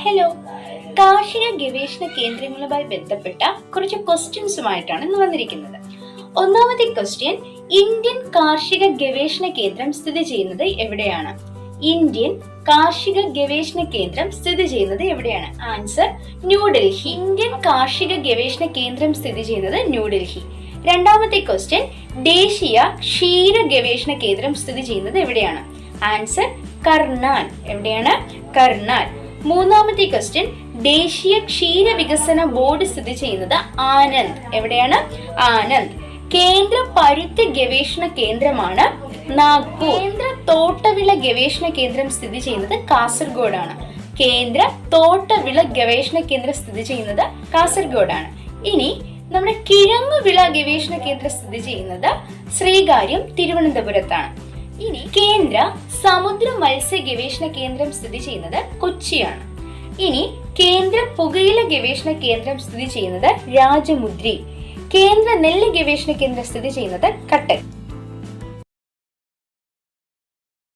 Hello, കാർഷിക ഗവേഷണ കേന്ദ്രങ്ങളുമായി ബന്ധപ്പെട്ട കുറച്ച് ക്വസ്റ്റ്യൻസുമായിട്ടാണ് ഇന്ന് വന്നിരിക്കുന്നത്. ഒന്നാമത്തെ ക്വസ്റ്റ്യൻ, ഇന്ത്യൻ കാർഷിക ഗവേഷണ കേന്ദ്രം സ്ഥിതി ചെയ്യുന്നത് എവിടെയാണ്? ഇന്ത്യൻ കാർഷിക ഗവേഷണ കേന്ദ്രം സ്ഥിതി ചെയ്യുന്നത് എവിടെയാണ്? ആൻസർ ന്യൂഡൽഹി. ഇന്ത്യൻ കാർഷിക ഗവേഷണ കേന്ദ്രം സ്ഥിതി ചെയ്യുന്നത് ന്യൂഡൽഹി. രണ്ടാമത്തെ ക്വസ്റ്റ്യൻ, ദേശീയ ക്ഷീര ഗവേഷണ കേന്ദ്രം സ്ഥിതി ചെയ്യുന്നത് എവിടെയാണ്? ആൻസർ കർണാൽ. എവിടെയാണ്? കർണാൽ. മൂന്നാമത്തെ ക്വസ്റ്റ്യൻ, ദേശീയ ക്ഷീര വികസന ബോർഡ് സ്ഥിതി ചെയ്യുന്നത് ആനന്ദ്. എവിടെയാണ്? ആനന്ദ്. കേന്ദ്ര പരുത്തി ഗവേഷണ കേന്ദ്രമാണ് നാഗ്പൂർ. കേന്ദ്ര തോട്ടവിള ഗവേഷണ കേന്ദ്രം സ്ഥിതി ചെയ്യുന്നത് കാസർഗോഡാണ്. കേന്ദ്ര തോട്ടവിള ഗവേഷണ കേന്ദ്രം സ്ഥിതി ചെയ്യുന്നത് കാസർഗോഡാണ്. ഇനി നമ്മുടെ കിഴങ്ങുവിള ഗവേഷണ കേന്ദ്രം സ്ഥിതി ചെയ്യുന്നത് ശ്രീകാര്യം, തിരുവനന്തപുരത്താണ്. ഇനി കേന്ദ്ര സമുദ്ര മത്സ്യ ഗവേഷണ കേന്ദ്രം സ്ഥിതി ചെയ്യുന്നത് കൊച്ചിയാണ്. ഇനി കേന്ദ്ര പുകയില ഗവേഷണ കേന്ദ്രം സ്ഥിതി ചെയ്യുന്നത് രാജമുദ്രി. കേന്ദ്ര നെല്ല് ഗവേഷണ കേന്ദ്രം സ്ഥിതി ചെയ്യുന്നത് കട്ടക്ക്.